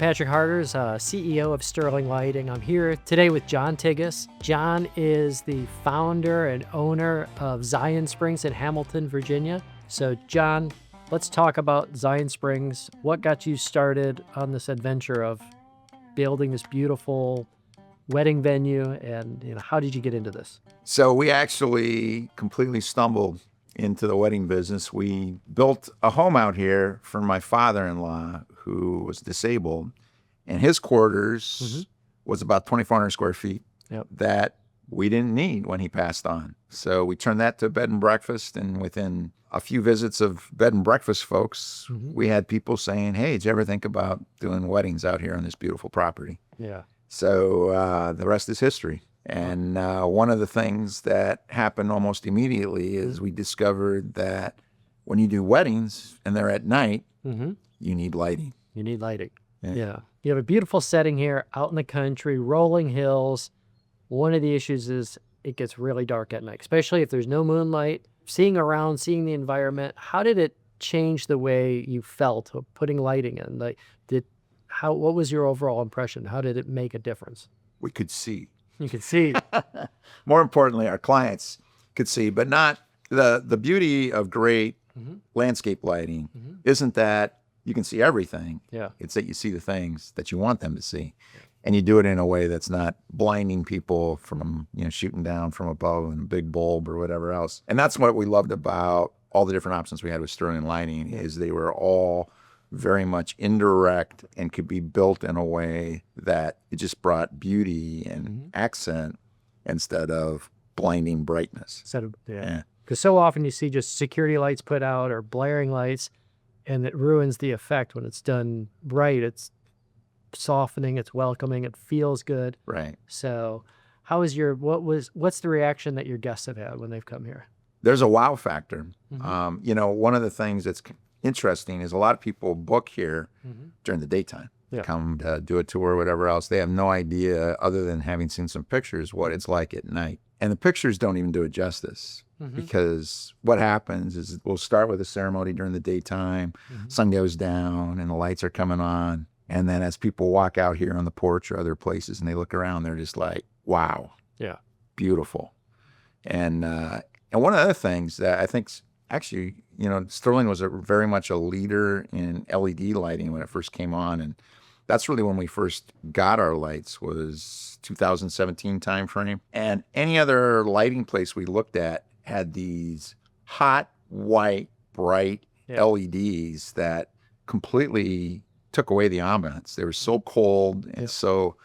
Patrick Harders, CEO of Sterling Lighting. I'm here today with Jon Tigges. Jon is the founder and owner of Zion Springs in Hamilton, Virginia. So, Jon, let's talk about Zion Springs. What got you started on this adventure of building this beautiful wedding venue, and how did you get into this? So we actually completely stumbled into the wedding business. We built a home out here for my father-in-law who was disabled, and his quarters was about 2,400 square feet that we didn't need when he passed on. So we turned that to bed and breakfast, and within a few visits of bed and breakfast folks, we had people saying, "Hey, did you ever think about doing weddings out here on this beautiful property?" Yeah. So the rest is history. And one of the things that happened almost immediately is we discovered that when you do weddings and they're at night, you need lighting. You need lighting. Yeah. You have a beautiful setting here out in the country, rolling hills. One of the issues is it gets really dark at night, especially if there's no moonlight. Seeing around, seeing the environment, how did it change the way you felt of putting lighting in? What was your overall impression? How did it make a difference? We could see. You could see. More importantly, our clients could see, but not the beauty of great landscape lighting isn't that you can see everything. Yeah. It's that you see the things that you want them to see. And you do it in a way that's not blinding people from, shooting down from above in a big bulb or whatever else. And that's what we loved about all the different options we had with Sterling Lighting is they were all very much indirect and could be built in a way that it just brought beauty and accent instead of blinding brightness. Because so often you see just security lights put out or blaring lights, and it ruins the effect when it's done right. It's softening, it's welcoming, it feels good. Right. So what's the reaction that your guests have had when they've come here? There's a wow factor. One of the things that's interesting is a lot of people book here during the daytime. Come to do a tour or whatever else. They have no idea, other than having seen some pictures, what it's like at night. And the pictures don't even do it justice because what happens is we'll start with a ceremony during the daytime, sun goes down and the lights are coming on. And then as people walk out here on the porch or other places and they look around, they're just like, wow, beautiful. And one of the other things that I think actually, Sterling was very much a leader in LED lighting when it first came on. And that's really when we first got our lights was 2017 timeframe. And any other lighting place we looked at had these hot, white, bright LEDs that completely took away the ambiance. They were so cold and so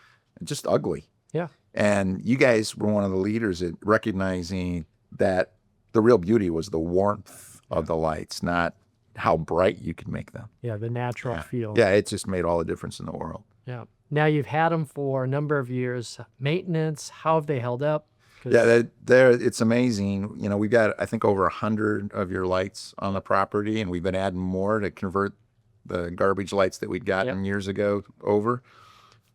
just ugly. Yeah. And you guys were one of the leaders at recognizing that the real beauty was the warmth of the lights, not how bright you could make them. Yeah, the natural feel. Yeah, it just made all the difference in the world. Yeah. Now you've had them for a number of years. Maintenance, how have they held up? Yeah, it's amazing. We've got, I think, over 100 of your lights on the property, and we've been adding more to convert the garbage lights that we'd gotten years ago over.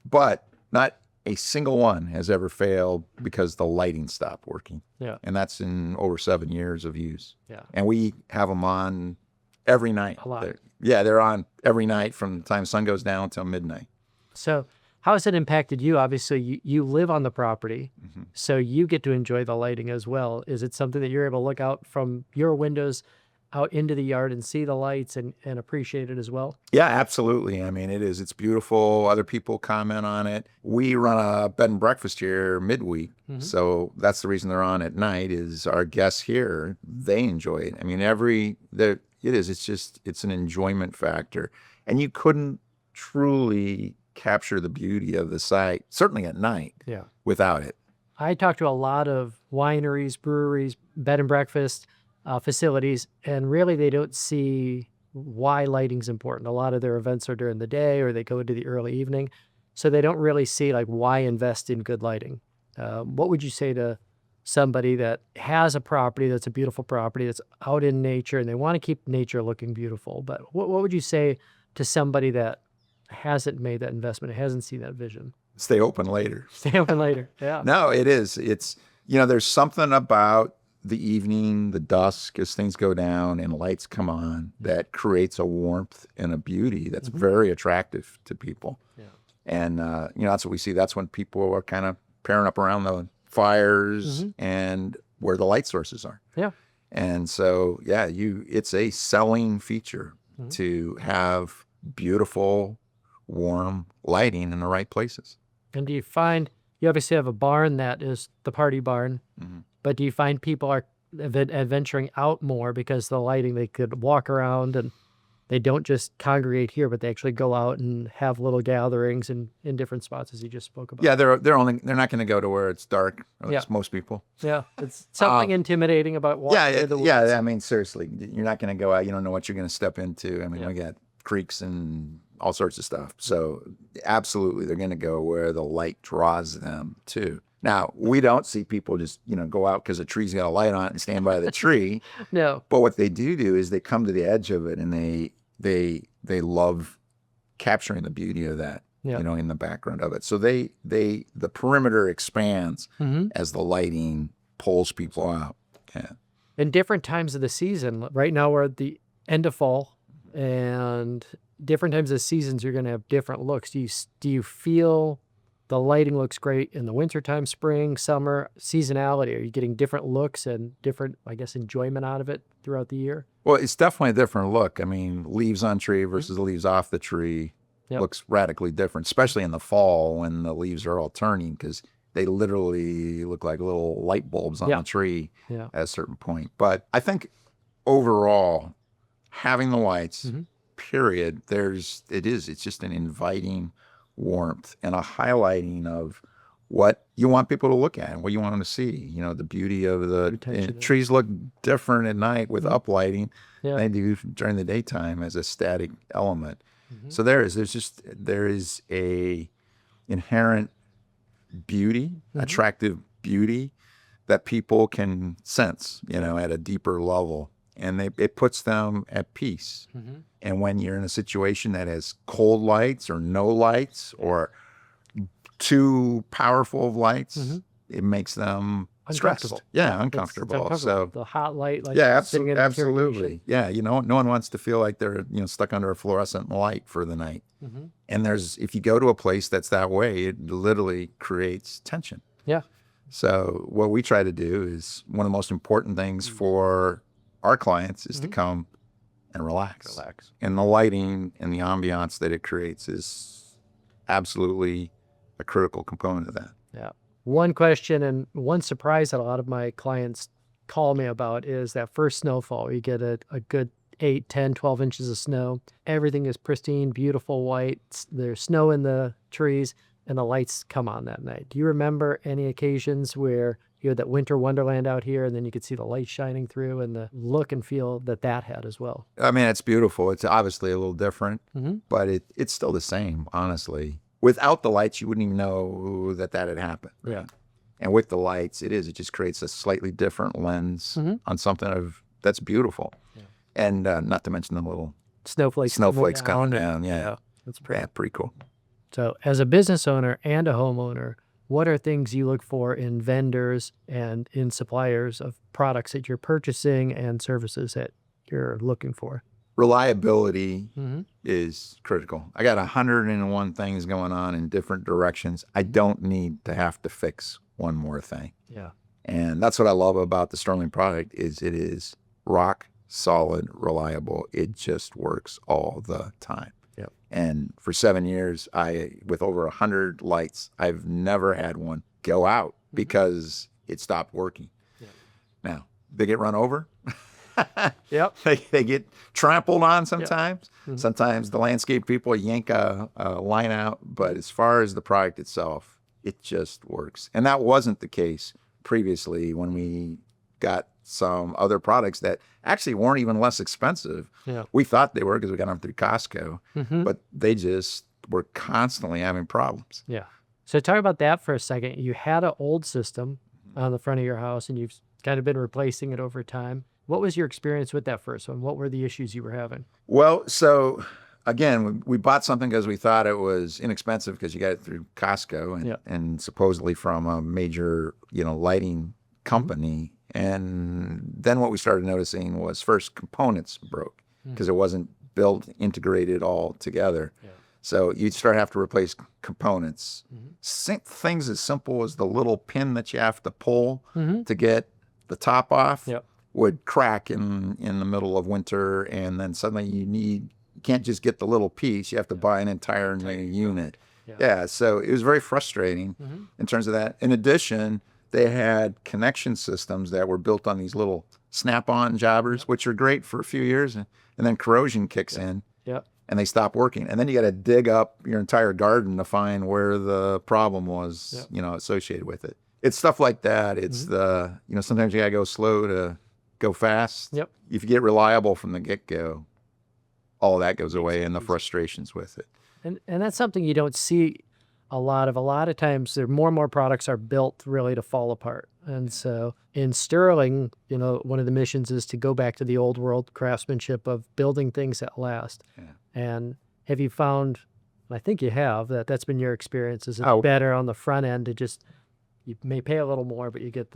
But not a single one has ever failed because the lighting stopped working. Yeah. And that's in over 7 years of use. Yeah. And we have them on every night. A lot. They're on every night from the time sun goes down until midnight. So how has it impacted you? Obviously, you live on the property, so you get to enjoy the lighting as well. Is it something that you're able to look out from your windows out into the yard and see the lights and appreciate it as well? Yeah, absolutely. I mean, it is. It's beautiful. Other people comment on it. We run a bed and breakfast here midweek. So that's the reason they're on at night is our guests here, they enjoy it. I mean, it's an enjoyment factor. And you couldn't truly capture the beauty of the site, certainly at night, without it. I talked to a lot of wineries, breweries, bed and breakfast facilities, and really they don't see why lighting's important. A lot of their events are during the day or they go into the early evening, so they don't really see why invest in good lighting. What would you say to somebody that has a property that's a beautiful property that's out in nature and they want to keep nature looking beautiful, but what would you say to somebody that hasn't made that investment, hasn't seen that vision? Stay open later. Stay open later. Yeah. No, it is. It's, there's something about the evening, the dusk, as things go down and lights come on, that creates a warmth and a beauty that's very attractive to people. Yeah. And, that's what we see. That's when people are kind of pairing up around the fires and where the light sources are. Yeah. And so, it's a selling feature to have beautiful, warm lighting in the right places. And do you find, you obviously have a barn that is the party barn, but do you find people are adventuring out more because the lighting, they could walk around and they don't just congregate here, but they actually go out and have little gatherings in different spots, as you just spoke about? Yeah, they're not going to go to where it's dark. At least most people. Yeah, it's something intimidating about walking in the woods. Yeah. I mean, seriously, you're not going to go out. You don't know what you're going to step into. I mean, we got creeks and all sorts of stuff. So absolutely, they're going to go where the light draws them to. Now, we don't see people just, go out because a tree's got a light on it and stand by the tree. No. But what they do is they come to the edge of it and they love capturing the beauty of that, in the background of it. So the perimeter expands as the lighting pulls people out. Yeah. In different times of the season, right now we're at the end of fall, and different times of seasons you're going to have different looks. Do you feel the lighting looks great in the wintertime, spring, summer, seasonality? Are you getting different looks and different, I guess, enjoyment out of it throughout the year? Well, it's definitely a different look. I mean, leaves on tree versus the leaves off the tree looks radically different, especially in the fall when the leaves are all turning, because they literally look like little light bulbs on the tree at a certain point. But I think overall, having the lights, period, it's just an inviting warmth and a highlighting of what you want people to look at and what you want them to see. The beauty of the trees look different at night with uplighting than they do during the daytime as a static element. So there is a inherent beauty, attractive beauty that people can sense, at a deeper level. And it puts them at peace. And when you're in a situation that has cold lights or no lights or too powerful of lights, it makes them uncomfortable. Stressed. Yeah, uncomfortable. So the hot light, like sitting in absolutely. Yeah, no one wants to feel like they're stuck under a fluorescent light for the night. And if you go to a place that's that way, it literally creates tension. Yeah. So what we try to do is one of the most important things for our clients is to come and relax. And the lighting and the ambiance that it creates is absolutely a critical component of that. Yeah. One question and one surprise that a lot of my clients call me about is that first snowfall. You get a good 8, 10, 12 inches of snow. Everything is pristine, beautiful white. There's snow in the trees, and the lights come on that night. Do you remember any occasions where you had that winter wonderland out here, and then you could see the light shining through and the look and feel that had as well? I mean, it's beautiful. It's obviously a little different, but it's still the same, honestly. Without the lights, you wouldn't even know that had happened. Yeah. And with the lights, it just creates a slightly different lens on something that's beautiful. Yeah. And not to mention the little snowflakes coming down. Yeah. That's pretty cool. So as a business owner and a homeowner, what are things you look for in vendors and in suppliers of products that you're purchasing and services that you're looking for? Reliability is critical. I got 101 things going on in different directions. I don't need to have to fix one more thing. Yeah. And that's what I love about the Sterling product is it is rock solid, reliable. It just works all the time. Yep. And for 7 years, with over 100 lights, I've never had one go out because it stopped working. Yep. Now, they get run over. Yep. They get trampled on sometimes. Yep. Sometimes the landscape people yank a line out. But as far as the product itself, it just works. And that wasn't the case previously when we got some other products that actually weren't even less expensive. Yeah. We thought they were because we got them through Costco, but they just were constantly having problems. Yeah. So talk about that for a second. You had an old system on the front of your house, and you've kind of been replacing it over time. What was your experience with that first one? What were the issues you were having? Well, so again, we bought something because we thought it was inexpensive because you got it through Costco and supposedly from a major, lighting company. And then what we started noticing was first components broke because it wasn't built, integrated all together. Yeah. So you'd start have to replace components. Things as simple as the little pin that you have to pull to get the top off would crack in the middle of winter, and then suddenly you can't just get the little piece. You have to buy an entire new unit. Yeah, so it was very frustrating in terms of that. In addition, they had connection systems that were built on these little snap-on jobbers, which are great for a few years, and then corrosion kicks in, and they stop working. And then you got to dig up your entire garden to find where the problem was, associated with it. It's stuff like that. It's sometimes you got to go slow to go fast. If you get reliable from the get-go, all of that goes away and the frustrations with it. And that's something you don't see a lot of. A lot of times more and more products are built really to fall apart. And so in Sterling, one of the missions is to go back to the old world craftsmanship of building things that last. Yeah. And have you found, I think you have, that's been your experience, is it's better on the front end to just, you may pay a little more, but you get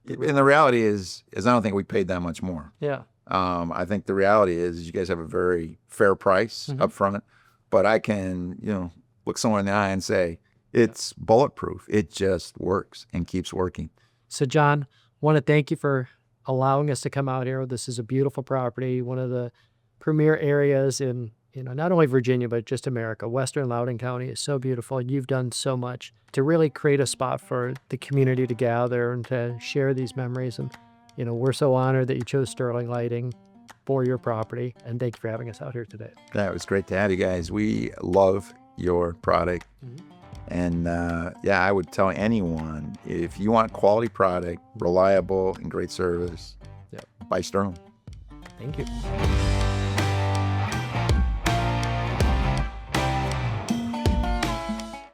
and the reality is I don't think we paid that much more. Yeah. I think the reality is you guys have a very fair price up front, but I can, look someone in the eye and say, it's bulletproof. It just works and keeps working. So Jon, want to thank you for allowing us to come out here. This is a beautiful property, one of the premier areas in, not only Virginia, but just America. Western Loudoun County is so beautiful. You've done so much to really create a spot for the community to gather and to share these memories. And, we're so honored that you chose Sterling Lighting for your property. And thank you for having us out here today. That was great to have you guys. We love your product. And I would tell anyone, if you want quality product, reliable and great service, buy Sterling. Thank you.